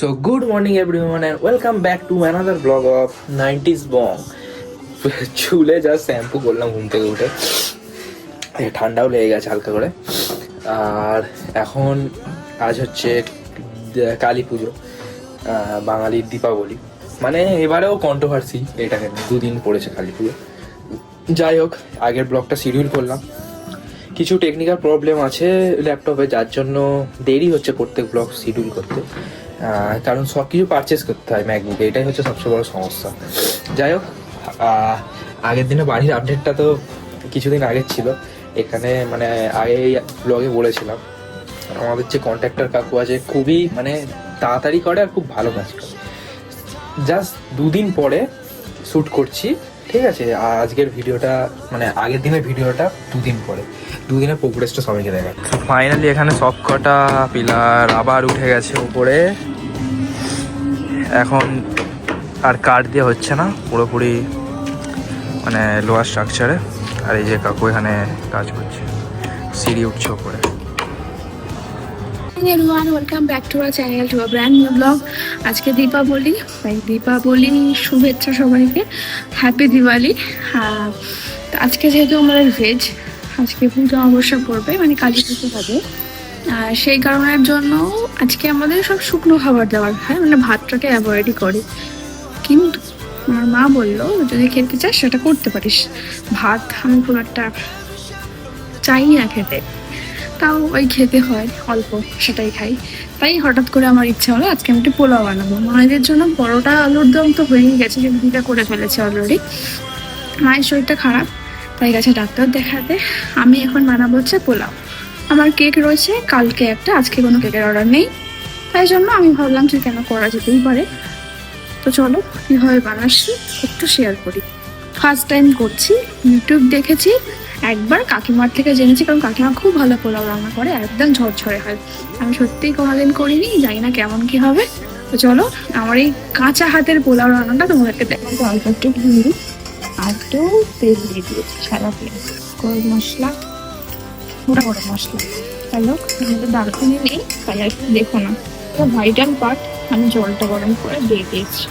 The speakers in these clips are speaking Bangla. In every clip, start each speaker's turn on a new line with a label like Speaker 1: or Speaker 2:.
Speaker 1: So good morning everyone and welcome back to another vlog of 90s Bong. চুলে জাস্ট শ্যাম্পু করলাম ঘুম থেকে উঠে, ঠান্ডাও লেগে গেছে হালকা করে। আর এখন আজ হচ্ছে কালী পুজো, বাঙালির দীপাবলি, মানে এবারেও কন্ট্রোভার্সি এটাকে দুদিন পড়েছে কালী পুজো। যাই হোক, আগের ব্লগটা শিডিউল করলাম, কিছু টেকনিক্যাল প্রবলেম আছে ল্যাপটপে, যার জন্য দেরি হচ্ছে প্রত্যেক ব্লগ শিডিউল করতে, কারণ সব কিছু পারচেস করতে হয় ম্যাকবুকে, এটাই হচ্ছে সবচেয়ে বড় সমস্যা। যাই হোক, আগের দিনে বাড়ির আপডেটটা তো কিছুদিন আগের ছিল, এখানে মানে আগে ব্লগে বলেছিলাম আমাদের যে কন্ট্রাক্টর কাকু আছে খুবই মানে তাড়াতাড়ি করে আর খুব ভালো কাজ করে। জাস্ট দুদিন পরে শ্যুট করছি, ঠিক আছে। আর আজকের ভিডিওটা মানে আগের দিনের ভিডিওটা দুদিনের প্রোগ্রেসটা সবাইকে দেখা। ফাইনালি এখানে সব কটা পিলার আবার উঠে গেছে উপরে, এখন আর কাঠ দিয়ে হচ্ছে না, পুরোপুরি মানে লোয়ার স্ট্রাকচারে। আর এই যে কাকু এখানে কাজ করছে, সিঁড়ি উঠছে উপরে।
Speaker 2: everyone, welcome back to our channel, to a brand new vlog. আজকে দীপাবলি, তাই দীপাবলি শুভেচ্ছা সবাইকে, হ্যাপি দিওয়ালি। আজকে যেহেতু আমাদের ভেজ, আজকে পুজো অবশ্যই পড়বে, মানে কালী পুজো হবে, সেই কারণের জন্য আজকে আমাদের সব শুকনো খাবার দেওয়ার হয়, মানে ভাতটাকে অ্যাভয়েডই করি। কিন্তু আমার মা বললো যদি খেতে চাস সেটা করতে পারিস, ভাত আমি খুব একটা চাই না খেতে, তাও ওই খেতে হয় অল্প, সেটাই খাই। তাই হঠাৎ করে আমার ইচ্ছা হলো আজকে আমি একটু পোলাও বানাবো। মায়েদের জন্য পরোটা আলুর দম তো হয়েই গেছে, দিদা করে ফেলেছে অলরেডি। মায়ের শরীরটা খারাপ, তাই গেছে ডাক্তার দেখাতে। আমি এখন বানাবো হচ্ছে পোলাও। আমার কেক রয়েছে, কালকে একটা, আজকে কোনো কেকের অর্ডার নেই, তাই জন্য আমি ভাবলাম যে কেন করা যেতেই পারে। তো চলো কীভাবে বানাচ্ছি একটু শেয়ার করি। ফার্স্ট টাইম করছি, ইউটিউব দেখেছি, একবার কাকিমার থেকে জেনেছি, কারণ কাকিমা খুব ভালো পোলাও রান্না করে, একদম ঝরঝরে হয়। আমি সত্যিই কোনোদিন করিনি, জানি না কেমন কি হবে। তো চলো আমার এই কাঁচা হাতের পোলাও রান্নাটা তোমাদেরকে দেখো। অল্প একটু ঘি আর একটু তেল দিয়ে দিয়েছি, সাদা তেল, গরম মশলা, গোটা গরম মশলা। হ্যালো, আমাদের দারচিনি নেই, তাই আর একটু দেখো না, ভাইটাল পার্ট। আমি জলটা গরম করে দিয়ে দিয়েছি,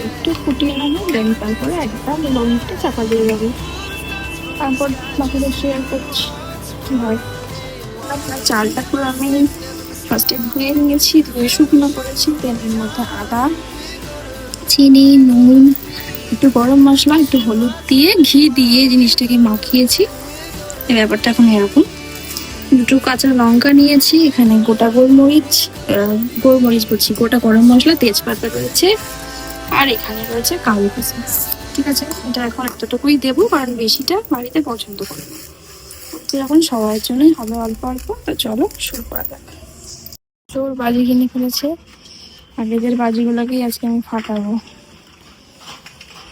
Speaker 2: একটু ফুটিয়ে নেবো, দেন তারপরে একদম লবণটা চাপা দিয়ে যাবো। তারপর বাকিটা শেয়ার করছি কি হয়। আপনার চালটা পুরো আমি ফার্স্টে ধুয়ে নিয়েছি, ধুয়ে শুকনো করেছি, তেলের মধ্যে আদা, চিনি, নুন, একটু গরম মশলা, একটু হলুদ দিয়ে ঘি দিয়ে জিনিসটাকে মাখিয়েছি। এই ব্যাপারটা এখন এরকম। দুটো কাঁচা লঙ্কা নিয়েছি, এখানে গোটা গোলমরিচ বলছি, গোটা গরম মশলা, তেজপাতা রয়েছে, আর এখানে রয়েছে কালো কিশমিশ। ঠিক আছে, এটা এখন এতটুকুই দেবো, কারণ বেশিটা বাড়িতে পছন্দ করি, যখন সবার জন্যই হবে অল্প অল্প। তো চলো শুরু করা যাক। তোর বাজি কিনে ফেলেছে, আগেদের বাজিগুলোকেই আজকে আমি ফাটাবো।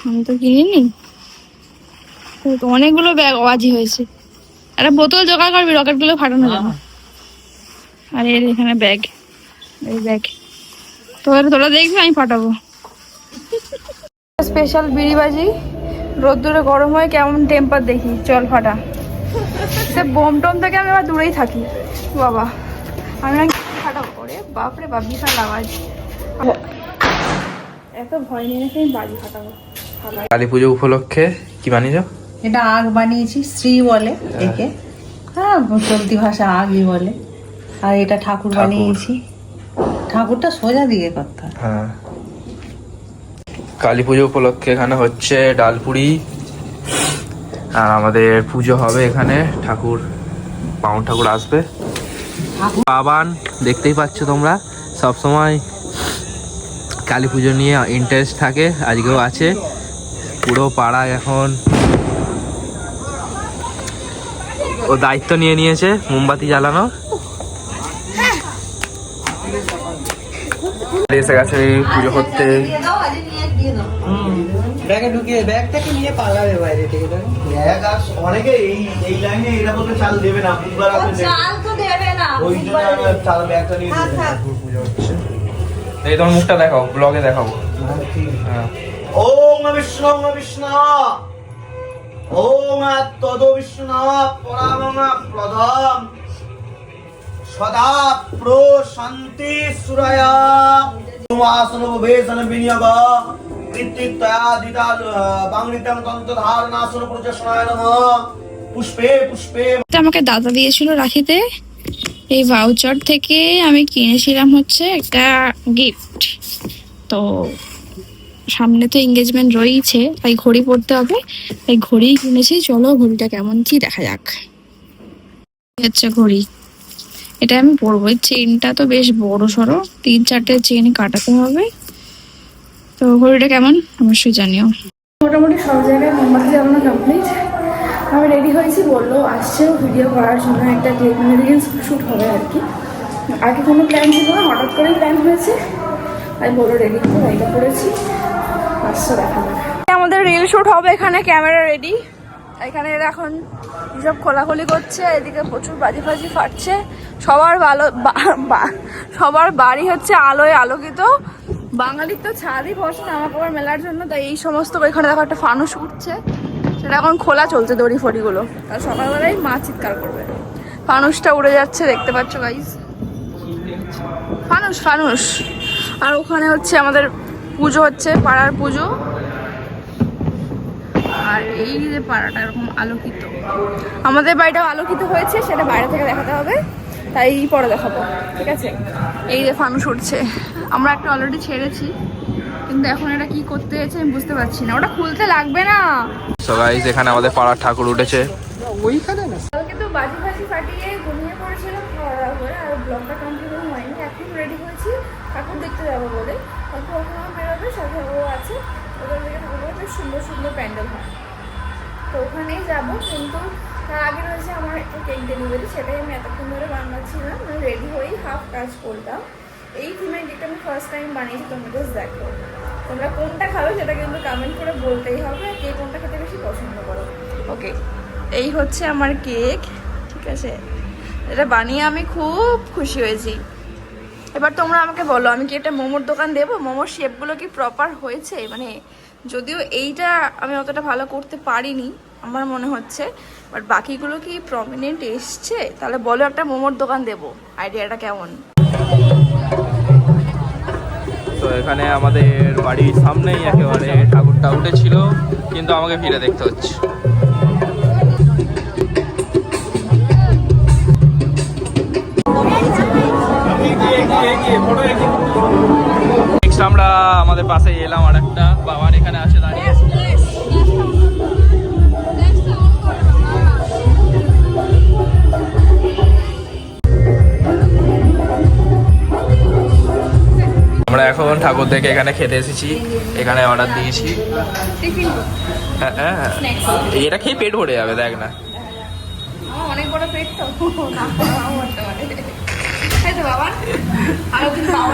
Speaker 2: আমি তো কিনিনি, তো অনেকগুলো ব্যাগ বাজি হয়েছে। একটা বোতল জোগাড় করবি, রকেটগুলো ফাটানো যাবে। আর এর এখানে ব্যাগ, এই ব্যাগ তোরা দেখবি, আমি ফাটাবো। স্পেশাল বিড়ি বাজি, রোদ্দুরে গরম হয় কেমন টেম্পার দেখি, চল ফাটা। সে বোম টোম থেকে আমি আবার দূরেই থাকি বাবা, আমি না ফাটাবো। ওরে বাপরে বাপ, বিশাল আওয়াজ, এত ভয় নিয়ে আমি বাজি ফাটাবো।
Speaker 1: কালী পুজো উপলক্ষে কি বানিয়েছো?
Speaker 3: এটা আগ বানিয়েছি, শ্রী বলে একে, হ্যাঁ চলতি ভাষা আগই বলে। আর এটা ঠাকুর বানিয়েছি, ঠাকুরটা সোজা দিকে করতে হয়।
Speaker 1: হ্যাঁ, কালী পুজো উপলক্ষে এখানে হচ্ছে ডালপুরি, আর আমাদের পুজো হবে এখানে, ঠাকুর বাউন ঠাকুর আসবে। বাবান দেখতেই পাচ্ছ তোমরা, সবসময় কালী পুজো নিয়ে ইন্টারেস্ট থাকে, আজকেও আছে। পুরো পাড়ায় এখন ও দায়িত্ব নিয়ে নিয়েছে মোমবাতি জ্বালানো। এসে গেছে পুজো করতে।
Speaker 4: ব্যাগে ঢুকিয়ে ব্যাগটাকে নিয়ে পালাবে বাইরে থেকে। ব্যাগ আর অনেকে এই লাইনে এরা বলতে চাল দেবে না, চাল তো দেবে না, ওই জন্য চাল ব্যাগটা নিয়ে পুজো হচ্ছে।
Speaker 1: এই তোমার মুখটা দেখাও, ব্লগে দেখাবো। হ্যাঁ,
Speaker 4: ওম বিষ্ণু বিষ্ণু, ওম তদ বিষ্ণু পরামং প্রধম সদা প্রশান্তি সুরায়া তুমাসন ভবেশন বিনিয়োগ কৃত্তিত্বয়া দিতা বাংলিতং তন্ত্র ধারণাসন প্রচশনায় নমঃ পুষ্পে পুষ্পে।
Speaker 2: এটা আমাকে দাদা দিয়েছিল রাখিতে, এই ভাউচার থেকে আমি কিনেছিলাম হচ্ছে একটা গিফট। তো সামনে তো এঙ্গেজমেন্ট রয়েছে, তাই ঘড়ি পরতে হবে, তাই ঘড়ি কিনেছি। চলো ঘড়িটা কেমন কি দেখা যাক। এই হচ্ছে ঘড়ি, এটা আমি পরবো। এই চেনটা তো বেশ বড় সড়ো, 3-4টে চেন কাটাতে হবে। তো ঘড়িটা কেমন অবশ্যই জানিও। মোটামুটি সব জায়গায় মোমবাতি জ্বালানো কমপ্লিট। আমি রেডি হয়েছি, বললো আসছে ভিডিও করার জন্য, একটা রিলস শ্যুট হবে আর কি। আগে কোনো প্ল্যান ছিল না, হঠাৎ করে প্ল্যান হয়েছে, তাই বললো রেডি হতে। এটা করেছি, আসছে দেখা যাক। আমাদের রিল শ্যুট হবে এখানে, ক্যামেরা রেডি। এখানে এরা এখন সব খোলাখুলি করছে, এদিকে প্রচুর বাজি ফাজি ফাটছে। সবার বাড়ি হচ্ছে আলোয় আলোকিত। বাঙালির তো ছাদই বসে জামা কাপড় মেলার জন্য, তাই এই সমস্ত এখানে দেখো একটা ফানুস উঠছে, সেটা এখন খোলা চলছে দড়ি ফড়িগুলো। আর সকালবেলায় মা চিৎকার করবে। ফানুসটা উড়ে যাচ্ছে, দেখতে পাচ্ছ গাইস, ফানুস ফানুস। আর ওখানে হচ্ছে আমাদের পুজো হচ্ছে, পাড়ার পুজো। আর এই যে পাড়াটা এরকম আলোকিত, আমাদের বাড়িটাও আলোকিত হয়েছে, সেটা বাইরে থেকে দেখাতে হবে, তাই পরে দেখাবো, ঠিক আছে। এই যে ফানুস উঠছে, আমরা একটা অলরেডি ছেড়েছি, কিন্তু এখন এটা কি করতে হয়েছে আমি বুঝতে পারছি না। ওটা খুলতে লাগবে না।
Speaker 1: সো গাইস, এখানে আমাদের পাড়ার ঠাকুর উঠেছে।
Speaker 2: কালকে তো বাজি ফাজি ফাটিয়ে ঘুমিয়ে পড়েছিলাম খাওয়া দাওয়া করে, আর ব্লগটা কন্টিনিউ হয়নি। এখন রেডি হয়েছি ঠাকুর দেখতে যাবো বলে। এখন ওখানে বেরোবে, সাথে ও আছে, ওদের দিকে ঠাকুর বেশ সুন্দর সুন্দর প্যান্ডেল হয়, তো ওখানেই যাবো। কিন্তু তার আগে রয়েছে আমার একটা কেক ডেলিভারি, সেটাই আমি এতক্ষণ ধরে বানাচ্ছিলাম। আমি রেডি হয়েই হাফ কাজ করতাম। এই থিমের কেকটা আমি ফার্স্ট টাইম বানিয়েছি, তোমরা জাস্ট দেখো। তোমরা কোনটা খাবে সেটা কিন্তু কমেন্ট করে বলতেই হবে, কে কোনটা খেতে বেশি পছন্দ করো। ওকে, এই হচ্ছে আমার কেক, ঠিক আছে। এটা বানিয়ে আমি খুব খুশি হয়েছি। এবার তোমরা আমাকে বলো, আমি কি এটা মোমোর দোকান দেবো? মোমোর শেপগুলো কি প্রপার হয়েছে? মানে যদিও এইটা আমি অতটা ভালো করতে পারিনি আমার মনে হচ্ছে, বাট বাকিগুলো কি প্রমিনেন্ট এসছে? তাহলে বলো একটা মোমোর দোকান দেবো, আইডিয়াটা কেমন?
Speaker 1: তো এখানে আমাদের বাড়ির সামনেই একেবারে ঠাকুরটা উঠেছিল, কিন্তু আমাকে ফিরে দেখতে হচ্ছে। আমরা আমাদের পাশে এলাম আর একটা বাবার এখানে আসে দাঁড়িয়ে। আমরা এখন ঠাকুর দেখে এখানে খেতে এসেছি, এখানে অর্ডার দিয়েছি। হ্যাঁ হ্যাঁ, এটা খেয়ে পেট ভরে যাবে, দেখ না।
Speaker 2: অনেক বড় পেট তো, না করতে পারে। তাই তো বাবা, আরো দিন খাওয়া